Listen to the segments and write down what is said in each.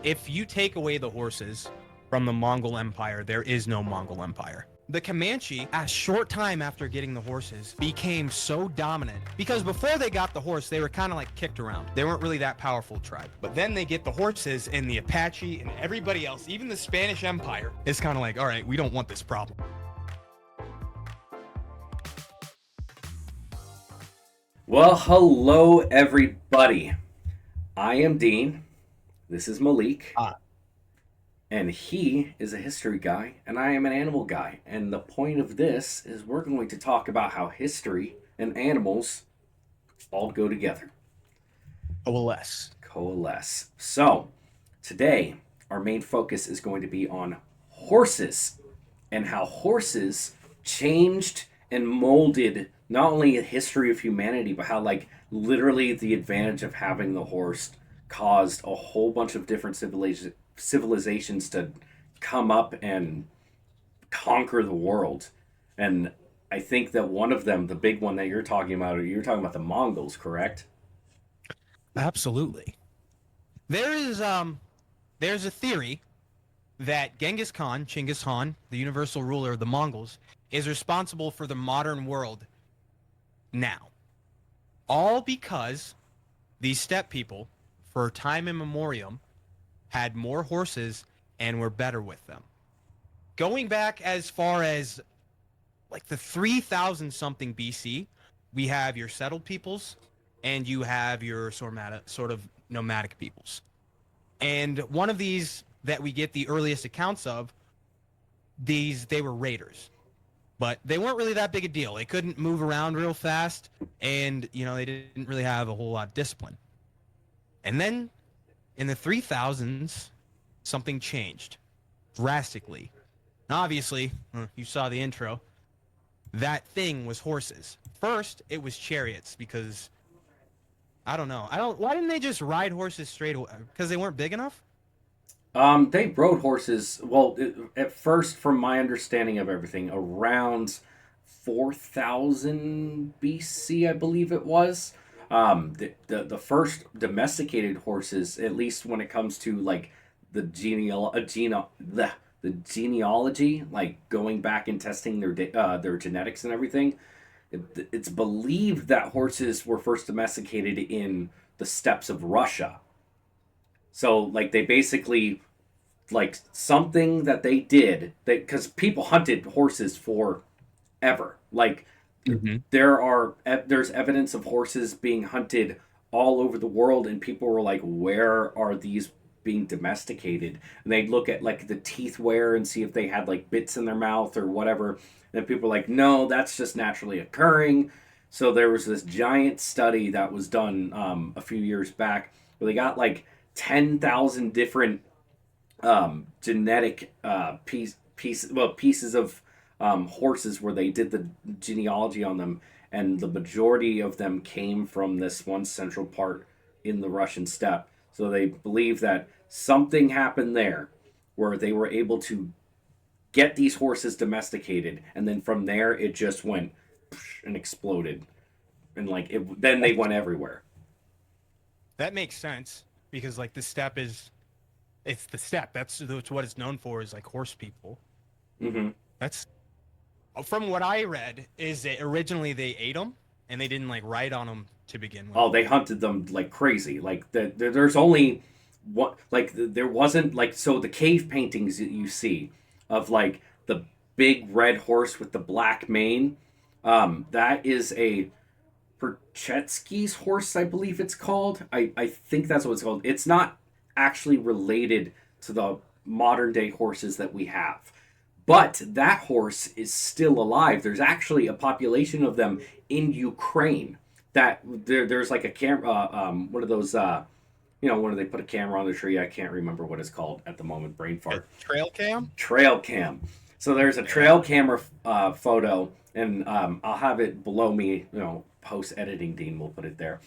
If you take away the horses from the Mongol Empire, there is no Mongol Empire. The Comanche, a short time after getting the horses, became so dominant because before they got the horse, they were kind of like kicked around. They weren't really that powerful tribe. But then they get the horses, and the Apache and everybody else, even the Spanish Empire, is kind of like, all right, we don't want this problem. Well, hello everybody. I am Dean. This is Malik. And he is a history guy, and I am an animal guy. And the point of this is we're going to talk about how history and animals all go together. Coalesce. So, today, our main focus is going to be on horses and how horses changed and molded not only the history of humanity, but how, like, literally the advantage of having the horse caused a whole bunch of different civilizations to come up and conquer the world. And I think that one of them, the big one that you're talking about the Mongols, correct? Absolutely. There's a theory that Genghis Khan, Chinggis Khan, the universal ruler of the Mongols, is responsible for the modern world now. All because these steppe people, for time immemorial, had more horses and were better with them. Going back as far as like the 3000 something BC, we have your settled peoples and you have your sort of nomadic peoples. And one of these that we get the earliest accounts of, they were raiders. But they weren't really that big a deal. They couldn't move around real fast, and they didn't really have a whole lot of discipline. And then in the 3000s, something changed drastically. Obviously, you saw the intro. That thing was horses. First, it was chariots because I don't know. Why didn't they just ride horses straight away? Because they weren't big enough? They rode horses. Well, at first, from my understanding of everything, around 4000 BC, I believe it was. The first domesticated horses, at least when it comes to like the the genealogy, like going back and testing their genetics and everything, it's believed that horses were first domesticated in the steppes of Russia. So like they basically like something that they did that because people hunted horses forever. Like there's evidence of horses being hunted all over the world, and people were like, where are these being domesticated? And they'd look at like the teeth wear and see if they had like bits in their mouth or whatever. And people were like, no, that's just naturally occurring. So there was this giant study that was done a few years back where they got like 10,000 different genetic pieces of horses where they did the genealogy on them, and the majority of them came from this one central part in the Russian steppe. So they believe that something happened there where they were able to get these horses domesticated, and then from there it just went and exploded, and then they went everywhere. That makes sense because like the steppe it's the steppe. That's what it's known for is like horse people. Mm-hmm. That's from what I read is that originally they ate them and they didn't like ride on them to begin with. Oh, they hunted them like crazy. Like there's only what like there wasn't like so the cave paintings that you see of like the big red horse with the black mane. That is a Perchetsky's horse, I believe it's called. I think that's what it's called. It's not actually related to the modern day horses that we have. But that horse is still alive. There's actually a population of them in Ukraine. There's like a camera, one of those, when they put a camera on the tree. I can't remember what it's called at the moment. Brain fart. Trail cam. Trail cam. So there's a trail camera photo, and I'll have it below me. Post editing, Dean will put it there.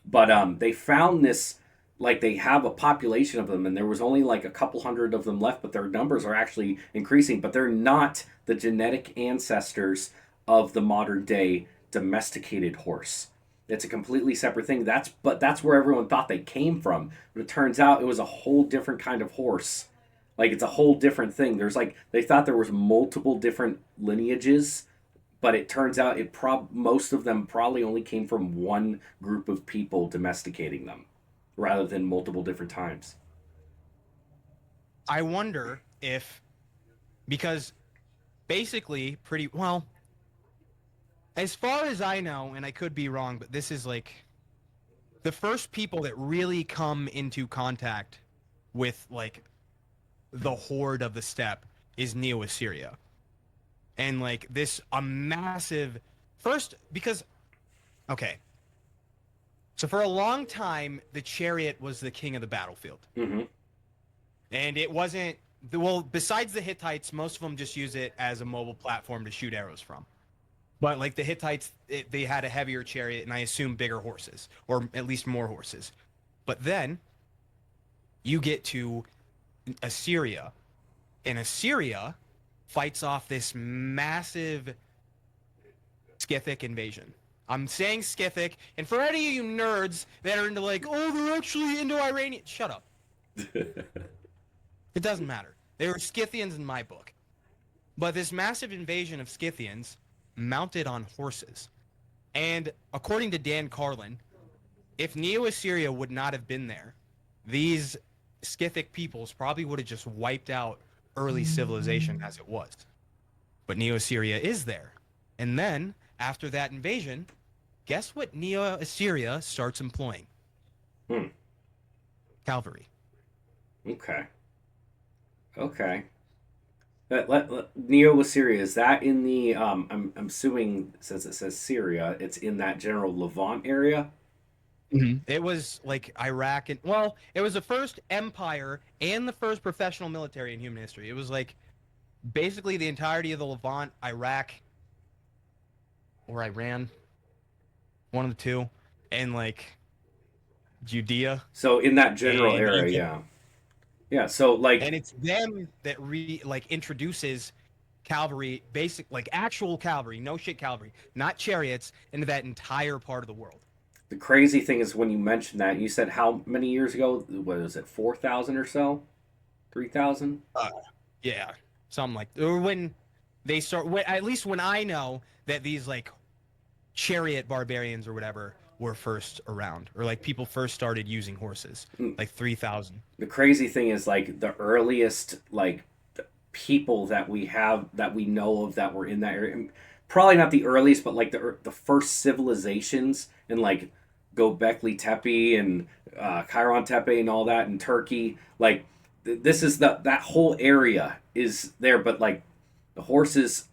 But they found this. Like they have a population of them, and there was only like a couple hundred of them left, but their numbers are actually increasing. But they're not the genetic ancestors of the modern day domesticated horse. It's a completely separate thing. That's where everyone thought they came from. But it turns out it was a whole different kind of horse. Like it's a whole different thing. There's like they thought there was multiple different lineages, but it turns out most of them probably only came from one group of people domesticating them rather than multiple different times. I wonder if, because basically, pretty well, as far as I know, and I could be wrong, but this is like the first people that really come into contact with like the horde of the steppe is Neo-Assyria. And like this a massive first because okay. So for a long time the chariot was the king of the battlefield. Mm-hmm. And it wasn't well, besides the Hittites, most of them just use it as a mobile platform to shoot arrows from. But like the Hittites, they had a heavier chariot, and I assume bigger horses, or at least more horses. But then you get to Assyria, and Assyria fights off this massive Scythic invasion. I'm saying Scythic, and for any of you nerds that are into like, oh, they're actually Indo-Iranian, shut up. It doesn't matter. They were Scythians in my book. But this massive invasion of Scythians mounted on horses. And according to Dan Carlin, if Neo-Assyria would not have been there, these Scythic peoples probably would have just wiped out early civilization as it was. But Neo-Assyria is there. And then, after that invasion, guess what Neo-Assyria starts employing? Hmm. Cavalry. Okay. Okay. Neo Assyria, is that in the I'm assuming since it says Syria, it's in that general Levant area? Mm-hmm. It was like Iraq and well, it was the first empire and the first professional military in human history. It was like basically the entirety of the Levant, Iraq or Iran, one of the two, and like Judea So in that general and area, Egypt. yeah. Yeah, so And like it's them that introduces cavalry, basic like actual cavalry, no shit cavalry, not chariots, into that entire part of the world. the crazy thing is when you mentioned that, you said how many years ago? What is it, 4,000 or so? 3,000? Yeah, something like or when they start. At least when I know that these like chariot barbarians or whatever were first around, or like people first started using horses, like 3,000. The crazy thing is like the earliest like people that we have that we know of that were in that area. Probably not the earliest, but like the first civilizations in like Göbekli Tepe and Chiron Tepe and all that in Turkey. Like this is that whole area is there, but like the horses,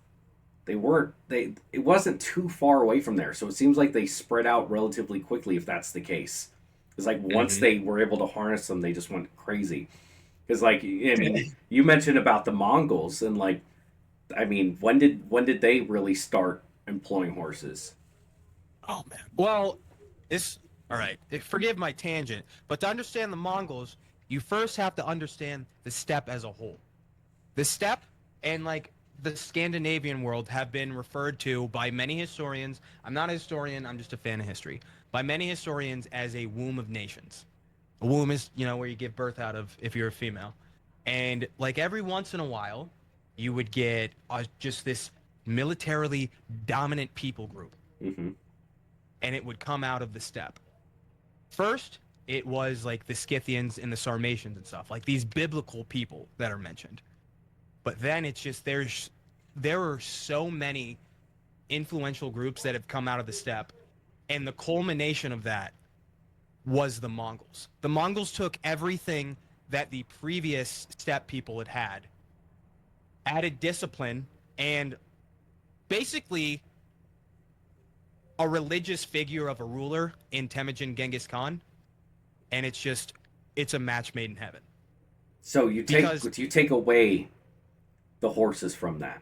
they it wasn't too far away from there, so it seems like they spread out relatively quickly if that's the case. It's like once Mm-hmm. they were able to harness them, they just went crazy. Because like I mean, you mentioned about the Mongols and like I mean, when did they really start employing horses? Oh man. Well, this all right. Forgive my tangent, but to understand the Mongols, you first have to understand the steppe as a whole. The steppe and like the Scandinavian world have been referred to by many historians. I'm not a historian, I'm just a fan of history. By many historians as a womb of nations. A womb is, where you give birth out of if you're a female. And like every once in a while, you would get just this militarily dominant people group, Mm-hmm. and it would come out of the steppe. First, it was like the Scythians and the Sarmatians and stuff, like these biblical people that are mentioned. But then it's just there are so many influential groups that have come out of the steppe, and the culmination of that was the Mongols. The Mongols took everything that the previous steppe people had, added discipline, and basically a religious figure of a ruler in Temujin Genghis Khan, and it's a match made in heaven. So Because you take away the horses from that.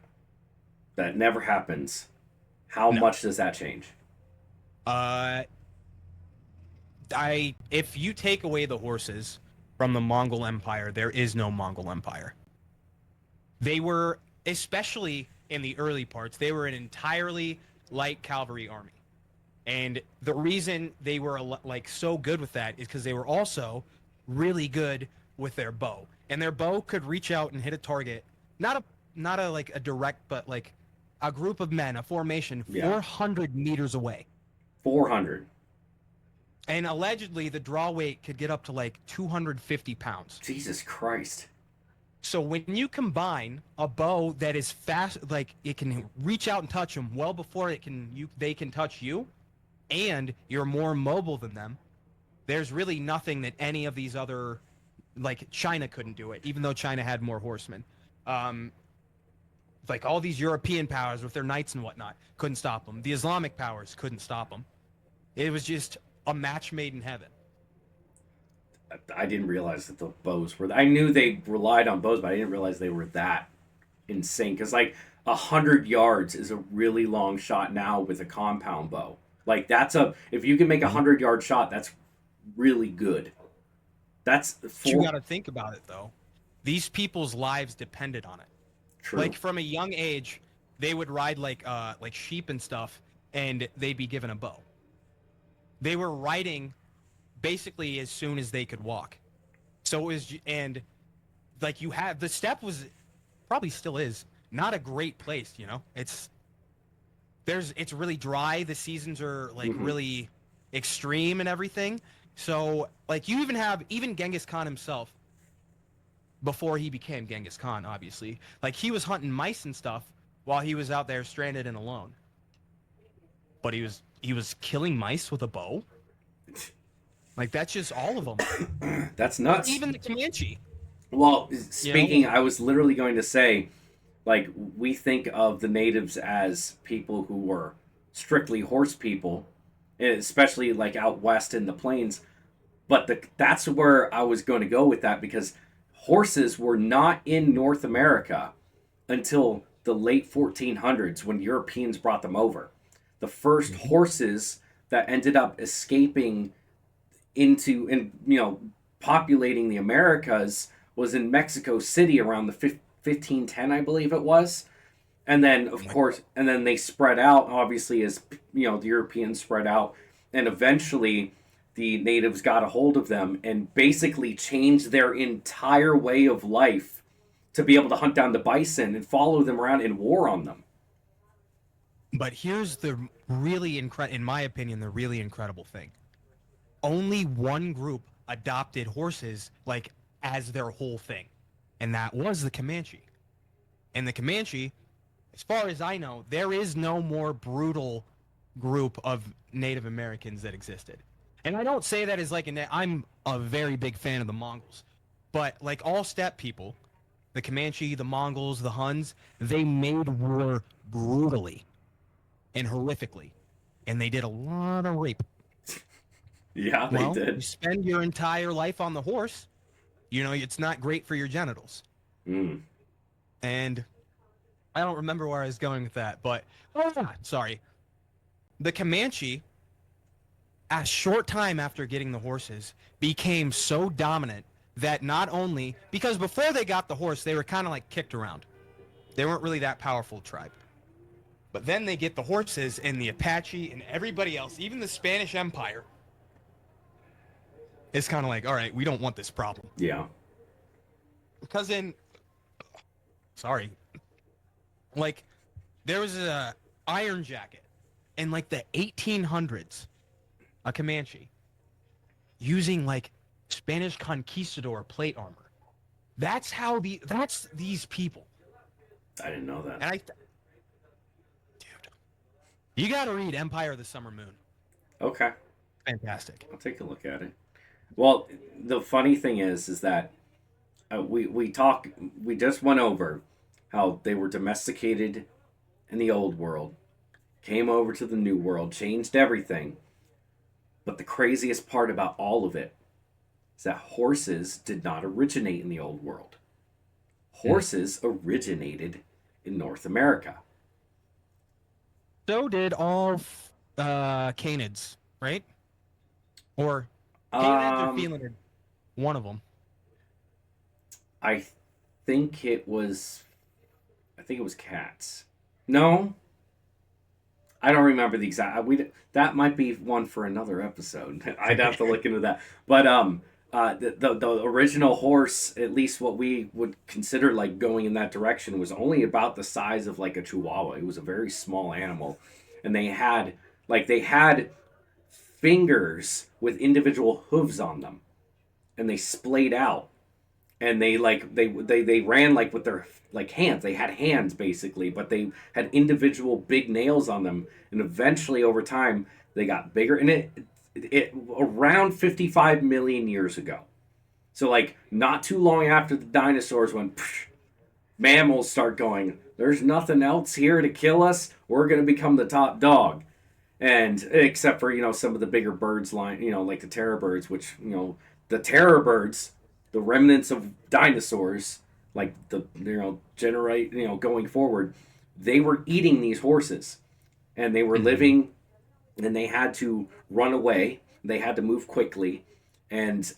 That never happens. How no, much does that change? uh, if you take away the horses from the Mongol Empire, there is no Mongol Empire. They were, especially in the early parts, they were an entirely light cavalry army. And the reason they were like so good with that is because they were also really good with their bow, and their bow could reach out and hit a target, not a not a like a direct, but like a group of men, a formation, Yeah. 400 meters away. 400. And allegedly, the draw weight could get up to like 250 pounds. Jesus Christ. So when you combine a bow that is fast, like it can reach out and touch them well before they can touch you, and you're more mobile than them, there's really nothing that any of these other, like China couldn't do it, even though China had more horsemen. Um, like all these European powers with their knights and whatnot couldn't stop them. The Islamic powers couldn't stop them. It was just a match made in heaven. I didn't realize that the bows were. I knew they relied on bows, but I didn't realize they were that insane. Because like 100 yards is a really long shot now with a compound bow. Like that's a if you can make a 100 yard shot, that's really good. That's But you got four. to think about it though. These people's lives depended on it. Like True. from a young age, they would ride like sheep and stuff, and they'd be given a bow. They were riding basically as soon as they could walk. So it was, and like you have the steppe was probably still is not a great place. It's really dry. The seasons are like Hmm. really extreme and everything. So like you even Genghis Khan himself, before he became Genghis Khan, obviously, like he was hunting mice and stuff while he was out there stranded and alone. But he was killing mice with a bow. Like that's just all of them. That's Like nuts. even the Comanche. Well, You know, speaking, I was literally going to say, like, we think of the natives as people who were strictly horse people, especially like out west in the plains. But that's where I was going to go with that because horses were not in North America until the late 1400s when Europeans brought them over. The first Mhm. horses that ended up escaping into and populating the Americas was in Mexico City around the 1510, I believe it was. And then of Like, course, and then they spread out obviously as the Europeans spread out, and eventually the natives got a hold of them and basically changed their entire way of life to be able to hunt down the bison and follow them around and war on them. but here's the really in my opinion, the really incredible thing. Only one group adopted horses like as their whole thing, and that was the Comanche. And the Comanche, as far as I know, there is no more brutal group of Native Americans that existed. And I don't say that as like I'm a very big fan of the Mongols, but like all steppe people, the Comanche, the Mongols, the Huns, they made war brutally and horrifically, and they did a lot of rape. Yeah, they Well, you did. spend your entire life on the horse, it's not great for your genitals. Mm. And I don't remember where I was going with that, but oh, yeah, sorry. The Comanche, a short time after getting the horses, became so dominant that not only because before they got the horse, they were kind of like kicked around. They weren't really that powerful tribe. But then they get the horses and the Apache and everybody else, even the Spanish Empire, is kind of like, all right, we don't want this problem. Yeah. Because sorry, like there was a iron jacket in like the 1800s, a Comanche, using like Spanish conquistador plate armor. That's these people. I didn't know that. And dude, you got to read Empire of the Summer Moon. Okay. Fantastic. I'll take a look at it. Well, the funny thing is that we just went over how they were domesticated in the old world, came over to the new world, changed everything. But the craziest part about all of it is that horses did not originate in the old world. Hmm. Horses originated in North America. So did all canids, right? Or canids or Um, felinids, one of them. I think it was, I think it was cats. No, I don't remember the exact. That might be one for another episode. I'd have to look into that. But the original horse, at least what we would consider like going in that direction, was only about the size of like a chihuahua. It was a very small animal, and they had fingers with individual hooves on them, and they splayed out, and they ran like with their like hands. They had hands basically, but they had individual big nails on them, and eventually over time they got bigger. And it around 55 million years ago. So like not too long after the dinosaurs went, psh, mammals start going. There's nothing else here to kill us. We're gonna become the top dog. And except for some of the bigger birds, line like the terror birds, which the terror birds, the remnants of dinosaurs, like the generate going forward, they were eating these horses, and they were living, and they had to run away. They had to move quickly, and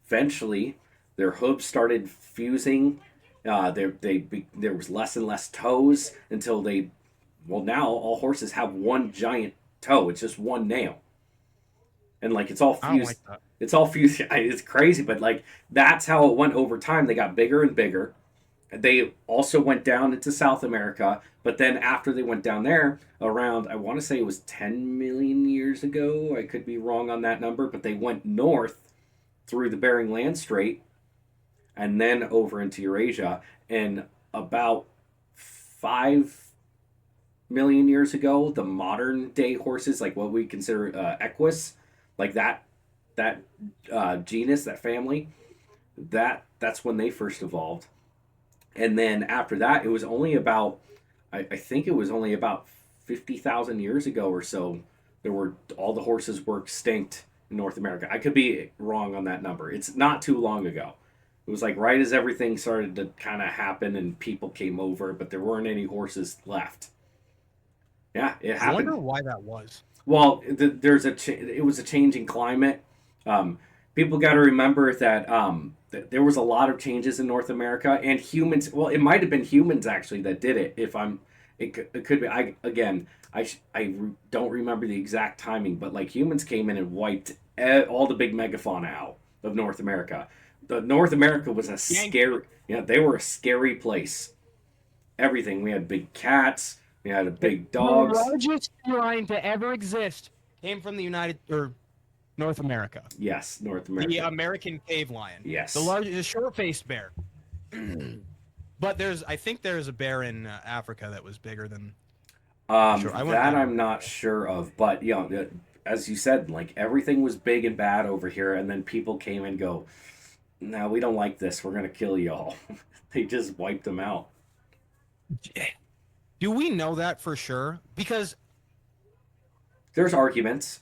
eventually their hooves started fusing. There was less and less toes until now all horses have one giant toe. It's just one nail, and like it's all I don't fused. like that. It's all fused. It's crazy, but like that's how it went over time. They got bigger and bigger. They also went down into South America, but then after they went down there, around, I want to say it was 10 million years ago. I could be wrong on that number, but they went north through the Bering Land Strait and then over into Eurasia. And about 5 million years ago, the modern day horses, like what we consider equus, like that genus, that family, that's when they first evolved. And then after that, it was only about, I think it was only about 50,000 years ago or so. All the horses were extinct in North America. I could be wrong on that number. It's not too long ago. It was like right as everything started to kind of happen and people came over, but there weren't any horses left. Yeah, it I wonder happened. why that was. Well, it was a changing climate. Um, People got to remember that there was a lot of changes in North America, and humans. Well, it might have been humans actually that did it. It could be. I don't remember the exact timing, but like humans came in and wiped all the big megafauna out of North America. The North America was a scary. Yeah, they were a scary place. Everything. We had big cats. We had big The dogs. largest feline to ever exist came from the United or North America. Yes, North The America. American cave lion. The Yes. largest, the short-faced bear. But I think there's a bear in Africa that was bigger than. Sure, I went That there. I'm not sure of, but as you said, like everything was big and bad over here, and then people came and go, "No, we don't like this. We're gonna kill y'all." They just wiped them out. Do we know that for sure? Because There's arguments.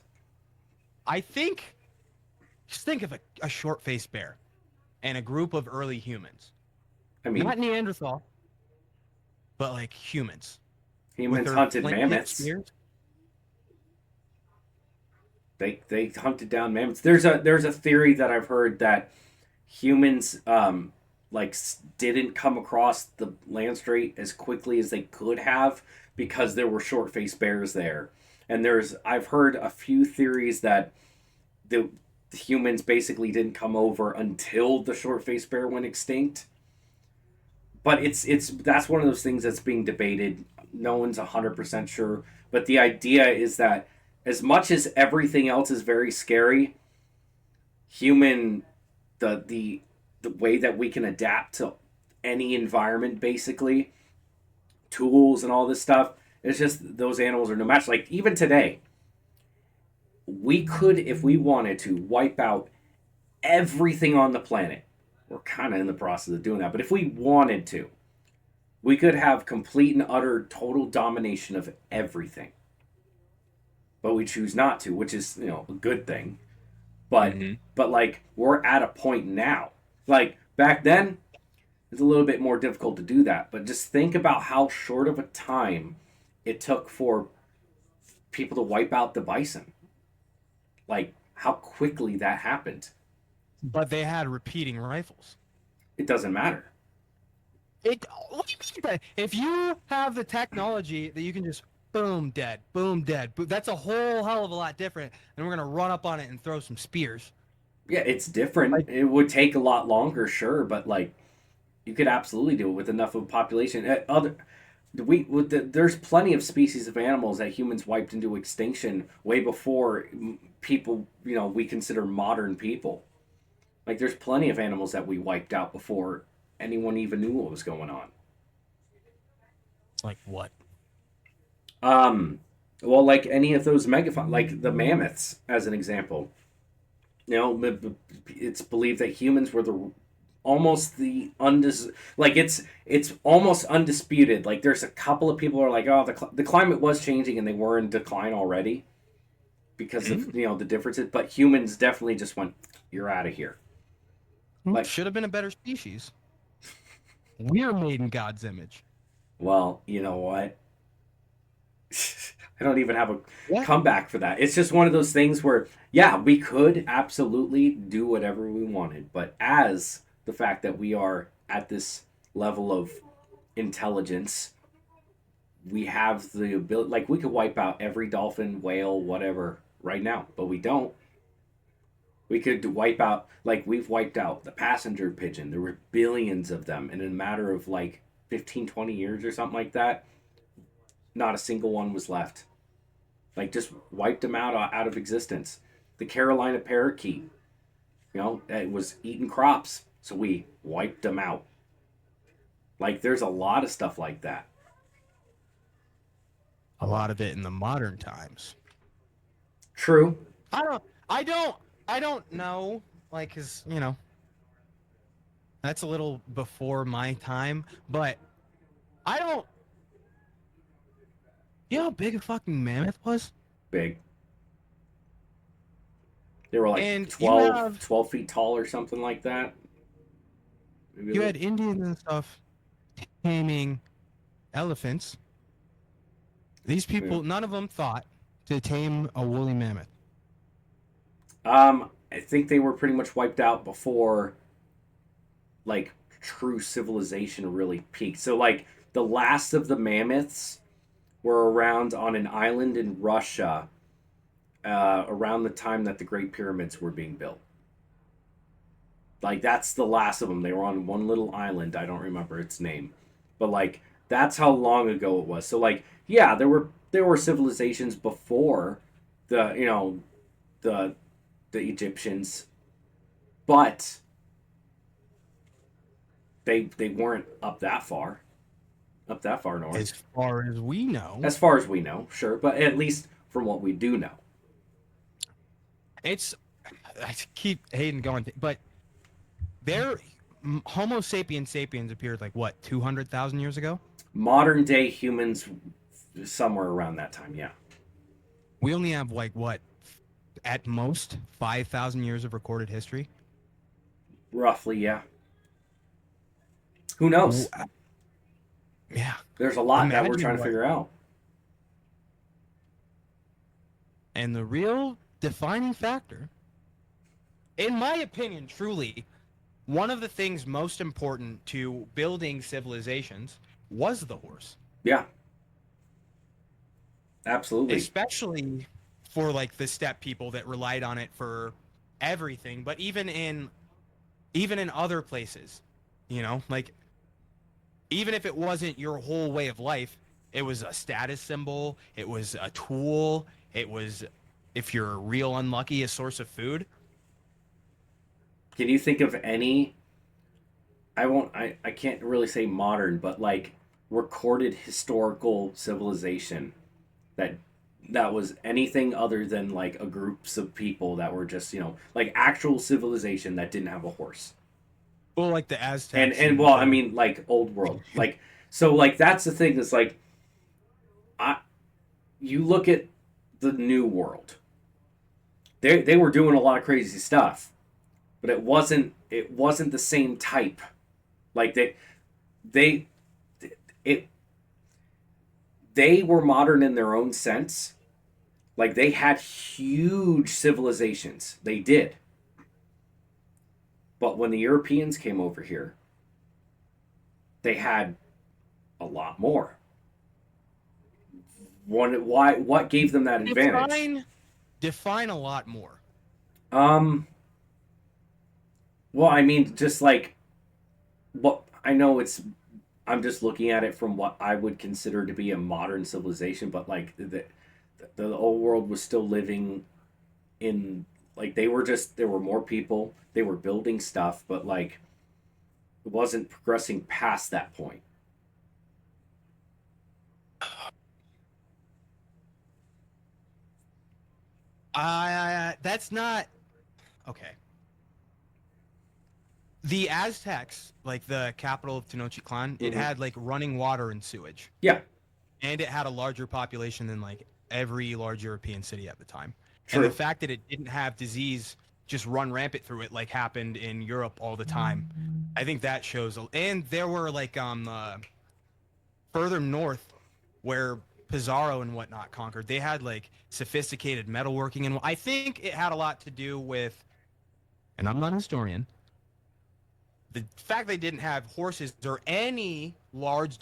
I think, just think of a short-faced bear and a group of early humans, I mean, not Neanderthal, but like humans with humans their hunted flint-tipped mammoths. spears. They hunted down mammoths. There's a theory that I've heard that humans didn't come across the land strait as quickly as they could have because there were short faced bears there. And I've heard a few theories that the humans basically didn't come over until the short faced bear went extinct. But that's one of those things that's being debated. No one's 100% sure, but the idea is that as much as everything else is very scary, human the way that we can adapt to any environment, basically tools and all this stuff, it's just those animals are no match. Like even today, we could, if we wanted to, wipe out everything on the planet. We're kind of in the process of doing that, but if we wanted to, we could have complete and utter total domination of everything. But we choose not to, which is a good thing. But Mm-hmm. but like we're at a point now. Like back then, it's a little bit more difficult to do that. But just think about how short of a time it took for people to wipe out the bison. Like how quickly that happened. But they had repeating rifles. It doesn't matter. What do you mean? If you have the technology that you can just boom, dead, boom, dead. That's a whole hell of a lot different. And we're gonna run up on it and throw some spears. Yeah, it's different. Like, It would take a lot longer, sure, but like you could absolutely do it with enough of a population. There's plenty of species of animals that humans wiped into extinction way before people, we consider modern people. Like there's plenty of animals that we wiped out before anyone even knew what was going on. like what? Um, well, like any of those megafauna, like the mammoths, as an example. It's believed that humans were the almost the like it's almost undisputed. Like there's a couple of people who are like, oh, the climate was changing and they were in decline already because of the differences. But humans definitely just went, you're out of here. Like, Should have been a better species. We're made in God's image. well, you know what? I don't even have a Yeah. comeback for that. It's just one of those things where, yeah, we could absolutely do whatever we wanted, but as the fact that we are at this level of intelligence, we have the ability, like, we could wipe out every dolphin, whale, whatever right now, but we don't. We could wipe out, like, we've wiped out the passenger pigeon. There were billions of them, and in a matter of like 15, 20 years or something like that, not a single one was left. Like just wiped them out of existence. The Carolina parakeet, it was eating crops, so we wiped them out. Like there's a lot of stuff like that. A lot of it in the modern times. True. I don't. I don't. I don't know. Like, cause that's a little before my time. But I don't. You know how big a fucking mammoth was? Big. They were like And 12 feet tall or something like that. Maybe you had Indians and stuff taming elephants. These yeah. people, none of them thought to tame a woolly mammoth. I think they were pretty much wiped out before like true civilization really peaked. So like the last of the mammoths were around on an island in Russia around the time that the Great Pyramids were being built. Like that's the last of them. They were on one little island. I don't remember its name, but like that's how long ago it was. So like yeah, there were civilizations before the the the Egyptians, but they weren't up that far north. As far as we know, As far as we know, sure, but at least from what we do know. it's. I keep hating going, but there, Homo sapiens sapiens appeared like what 200,000 years ago. Modern day humans, somewhere around that time, yeah. We only have like what, at most 5,000 years of recorded history. Roughly, yeah. Who knows? Yeah. There's a lot that we're Imagine trying to what- figure out. And the real defining factor, in my opinion, truly, one of the things most important to building civilizations was the horse. Yeah. Absolutely. Especially for like the steppe people that relied on it for everything, but even in other places, like even if it wasn't your whole way of life, it was a status symbol, it was a tool, it was, if you're real unlucky, a source of food. Can you think of any I can't really say modern, but like recorded historical civilization that was anything other than like a groups of people that were just, like actual civilization that didn't have a horse. Well, like the Aztecs And well, I mean like old world. Like so like that's the thing that's like I you look at the new world. They were doing a lot of crazy stuff, but it wasn't the same type. Like they it they were modern in their own sense. Like they had huge civilizations. They did. But when the Europeans came over here, they had a lot more. what gave them that advantage? Define a lot more. Um, well, I mean, just like what I know, I'm just looking at it from what I would consider to be a modern civilization, but like the old world was still living in, like, there were more people, they were building stuff, but like it wasn't progressing past that point. That's not okay. The Aztecs, like the capital of Tenochtitlan, it Hmm. had like running water and sewage, Yeah, and it had a larger population than like every large European city at the time. And the true. fact that it didn't have disease just run rampant through it like happened in Europe all the time, I think that shows. And there were like further north where Pizarro and whatnot conquered, they had like sophisticated metalworking, and I think it had a lot to do with. And I'm not a historian, the fact they didn't have horses or any large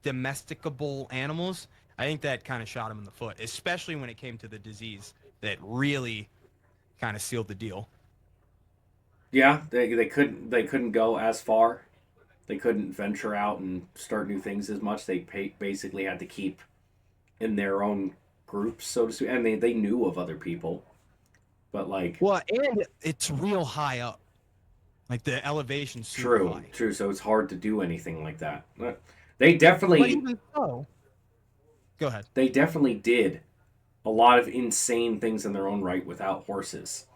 domesticable animals, I think that kind of shot them in the foot, especially when it came to the disease that really kind of sealed the deal. Yeah, they couldn't go as far. They couldn't venture out and start new things as much. Basically had to keep in their own groups, so to speak. And they knew of other people, but like, Well, and it's real high up. Like the elevation's super true, high. true. So it's hard to do anything like that. They But definitely even so, go ahead. they definitely did a lot of insane things in their own right without horses.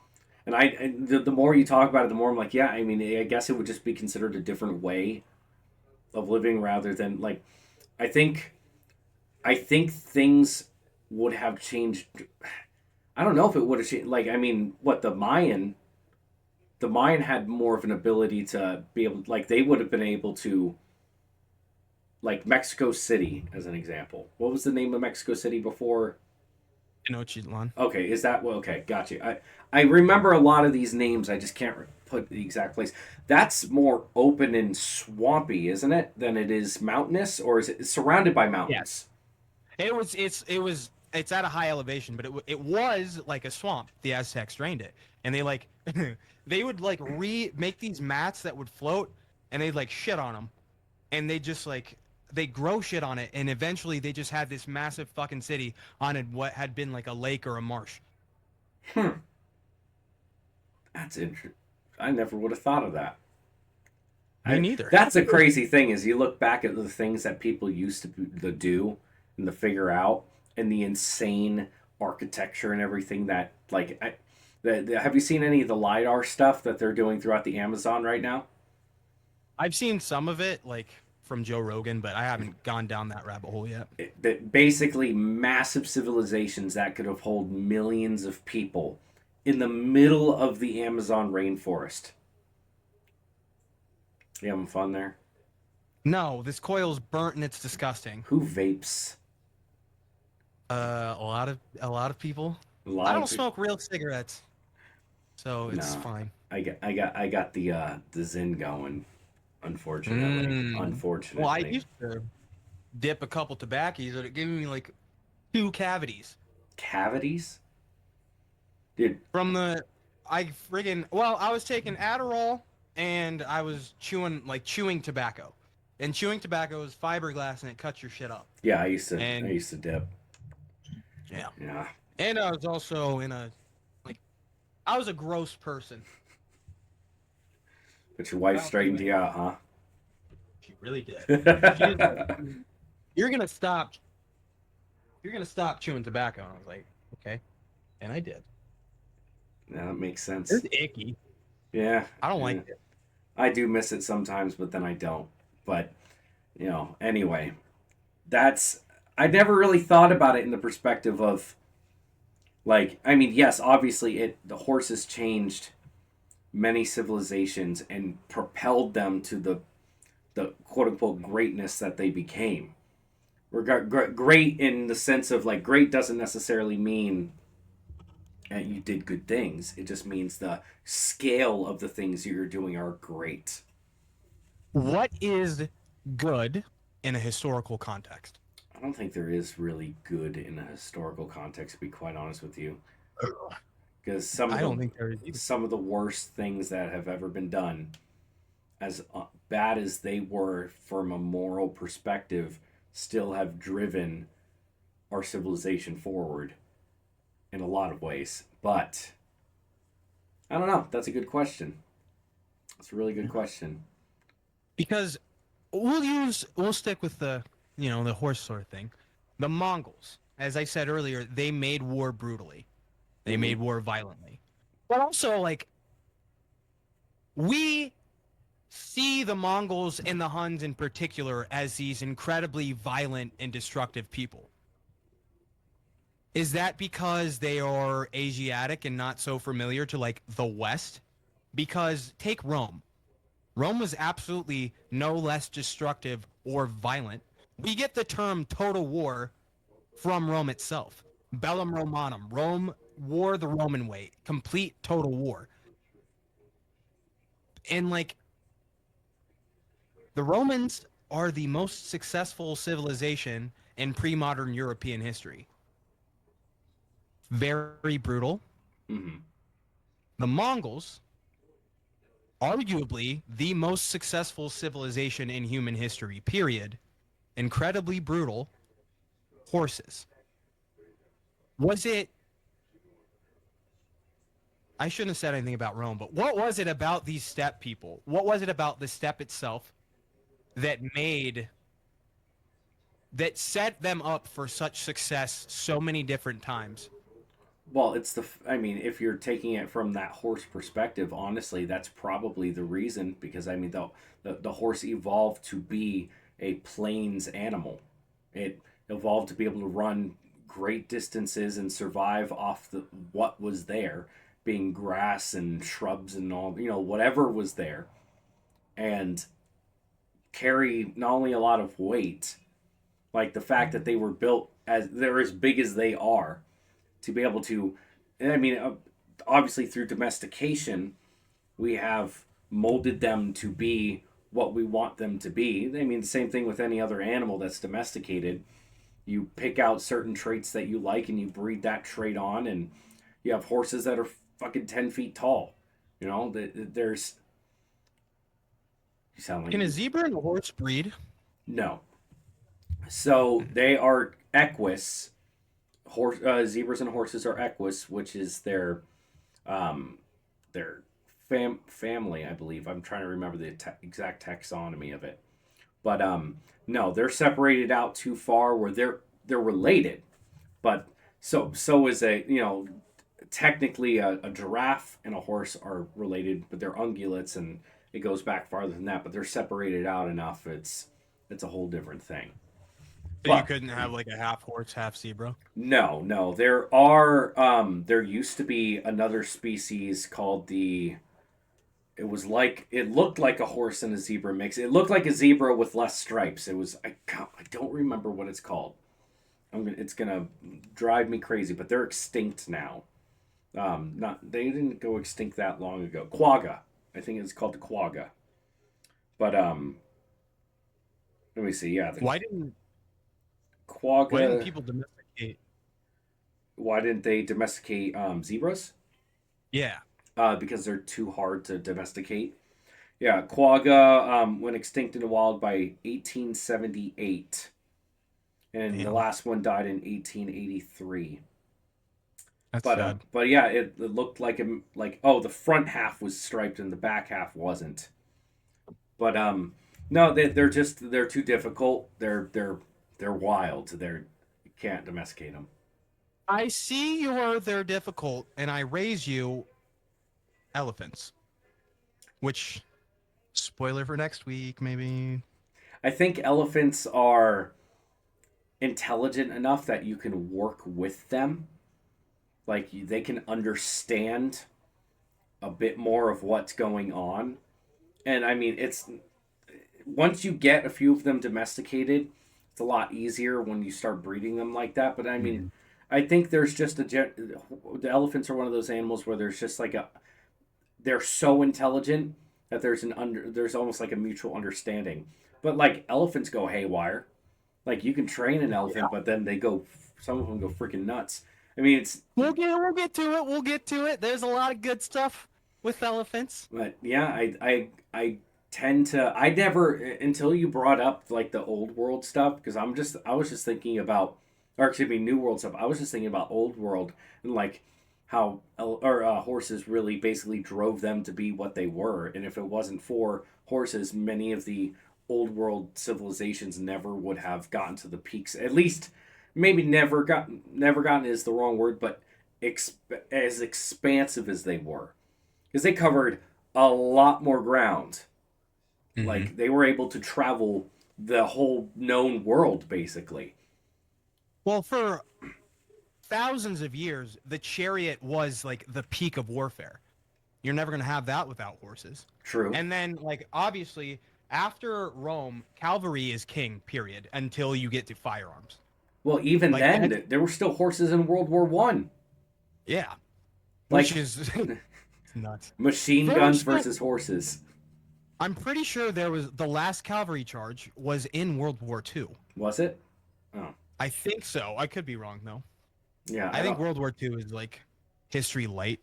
And the more you talk about it, the more I'm like, yeah. I mean, I guess it would just be considered a different way of living rather than like. I think I think things would have changed. I don't know if it would have changed. Like, I mean, what the Mayan had more of an ability to be able, like, they would have been able to, like, Mexico City as an example. What was the name of Mexico City before? Tenochtitlan. Okay, is that well? Okay, got you. I remember a lot of these names. I just can't put the exact place. That's more open and swampy, isn't it, than it is mountainous, or is it surrounded by Yeah. mountains? It's at a high elevation, but it was like a swamp. The Aztecs drained it, and they like they would like make these mats that would float, and they'd like shit on them, and they just like they grow shit on it, and eventually they just had this massive fucking city on it, what had been like a lake or a marsh. Hmm, that's interesting. I never would have thought of that. Me neither. That's a crazy thing is you look back at the things that people used to do and to figure out and the insane architecture and everything that like have you seen any of the lidar stuff that they're doing throughout the Amazon right now? I've seen some of it like from Joe Rogan, but I haven't gone down that rabbit hole yet. That basically massive civilizations that could have hold millions of people in the middle of the Amazon rainforest. You having fun there? No, this coil's burnt and it's disgusting. Who vapes? A lot of people. A I lot don't of people. smoke real cigarettes, so it's No, fine. I got the Zin going. Unfortunately, Mm. Well, I unfortunately, used to dip a couple tobacco's and it gave me like two cavities cavities, dude. from the. I friggin' well, I was taking Adderall and I was chewing tobacco, and chewing tobacco is fiberglass and it cuts your shit up. Yeah, I And used to dip. yeah, Yeah, and I was also in a like I was a gross person. but your wife Without straightened doing you it. out, She really did. She was like, huh? "You're gonna stop. You're gonna stop chewing tobacco." And I was like, "Okay," and I did. Yeah, that makes sense. It's icky. Yeah, I don't yeah. like it. I do miss it sometimes, but then I don't. But anyway, that's I never really thought about it in the perspective of like, I mean, yes, obviously the horses changed many civilizations and propelled them to the quote unquote greatness that they became. Great in the sense of like great doesn't necessarily mean you did good things. It just means the scale of the things you're doing are great. What is good in a historical context? don't think there is really good in a historical context, to be quite honest with you, because I don't think there is either. some of the worst things that have ever been done, as bad as they were from a moral perspective, still have driven our civilization forward in a lot of ways. But I don't know. That's a good question. That's a really good question. Because we'll stick with the the horse sort of thing. The Mongols, as I said earlier, they made war brutally. They Mm-hmm. made war violently. But also like we see the Mongols and the Huns in particular as these incredibly violent and destructive people. Is that because they are Asiatic and not so familiar to like the West? Because take Rome. Rome was absolutely no less destructive or violent. We get the term total war from Rome itself. Bellum Romanum. Rome war the Roman way. Complete total war. And like the Romans are the most successful civilization in pre-modern European history. Very brutal. Mm-hmm. The Mongols, arguably the most successful civilization in human history, period. Incredibly brutal. Horses. Was it I shouldn't have said anything about Rome, but what was it about these steppe people? What was it about the steppe itself that made that set them up for such success so many different times? Well, it's the. I mean, if you're taking it from that horse perspective, honestly, that's probably the reason. Because I mean, the horse evolved to be a plains animal. It evolved to be able to run great distances and survive off the what was there, being grass and shrubs and all whatever was there, and carry not only a lot of weight, like the fact that they were built as they're as big as they are to be able to. I mean, obviously through domestication, we have molded them to be what we want them to be. I mean, the same thing with any other animal that's domesticated. You pick out certain traits that you like and you breed that trait on, and you have horses that are fucking 10 feet tall. There's. You sound like. Can a zebra and a horse breed? No. So they are equus. Zebras and horses are equus, which is um, their family, I believe. I'm trying to remember the exact taxonomy of it, but no, they're separated out too far where they're related, but so is technically a giraffe and a horse are related, but they're ungulates and it goes back farther than that. But they're separated out enough. It's a whole different thing. So you But couldn't have like a half horse, half zebra? no. There used to be another species called the. It looked like a horse and a zebra mix. It looked like a zebra with less stripes. I don't remember what it's called. It's gonna drive me crazy, but they're extinct now. Not they didn't go extinct that long ago. Quagga, I think it's called the quagga. But let me see. Yeah, the Why didn't quagga. people domesticate? Why didn't they domesticate zebras? Yeah. Because they're too hard to domesticate. Yeah, quagga went extinct in the wild by 1878, and the Damn. last one died in 1883. That's But sad. but yeah, it looked like the front half was striped and the back half wasn't. But no, they're too difficult. They're wild. You can't domesticate them. I see they're difficult, and I raise you elephants. Which spoiler for next week, maybe. I think elephants are intelligent enough that you can work with them. Like they can understand a bit more of what's going on. And I mean, it's once you get a few of them domesticated, it's a lot easier when you start breeding them like that. But I mean, Mhm. I think there's just the elephants are one of those animals where there's just like a they're so intelligent that there's almost like a mutual understanding. But like elephants go haywire. Like you can train an elephant, but then they go. Some of them go freaking nuts. I mean, it's We'll get to it. We'll get to it. There's a lot of good stuff with elephants. but yeah, I tend to I never until you brought up like the old world stuff because I was just thinking about or excuse me new world stuff. I was just thinking about old world and like how horses really basically drove them to be what they were, and if it wasn't for horses, many of the old world civilizations never would have gotten to the peaks. At least maybe never gotten is the wrong word, but as expansive as they were because they covered a lot more ground. Mm-hmm. Like they were able to travel the whole known world basically. Well, for thousands of years, the chariot was like the peak of warfare. You're never going to have that without horses. True. And then, like, obviously, after Rome, cavalry is king, period, until you get to firearms. Well, even Like, that, then, there were still horses in World War One. yeah, which Like is nuts. machine There were guns still, versus horses. I'm pretty sure there was the last cavalry charge was in World War II. Was it? Oh, I think so. I could be wrong, though. yeah. I think World War II is, like, history light.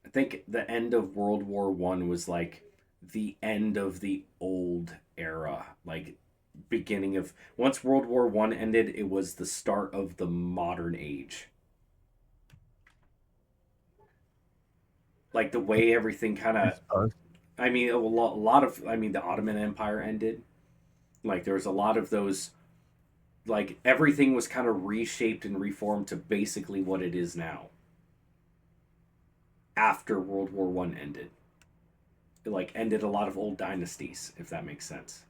I think the end of World War One was like the end of the old era. Like beginning of once World War One ended, it was the start of the modern age. Like the way everything kind I of suppose. I mean, a lot of, I mean, the Ottoman Empire ended. Like, there was a lot of those, like, everything was kind of reshaped and reformed to basically what it is now after World War One ended. It, like, ended a lot of old dynasties, if that makes sense.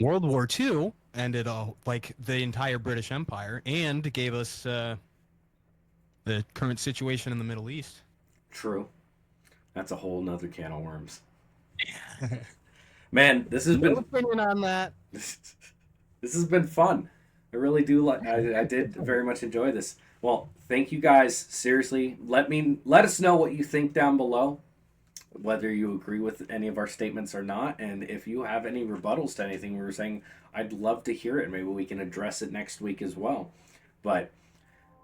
World War II ended like the entire British Empire and gave us the current situation in the Middle East. True. That's a whole nother can of worms. Man, this has No been opinion on that. this has been fun. I really do like. I did very much enjoy this. Well, thank you guys. Seriously, let us know what you think down below, whether you agree with any of our statements or not, and if you have any rebuttals to anything we were saying, I'd love to hear it. Maybe we can address it next week as well. But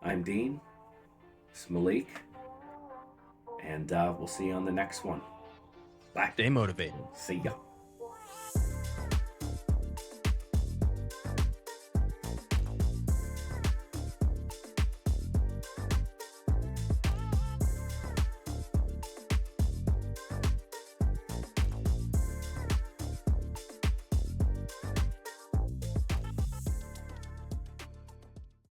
I'm Dean. It's Malik, and we'll see you on the next one. Bye. Stay motivated. See ya.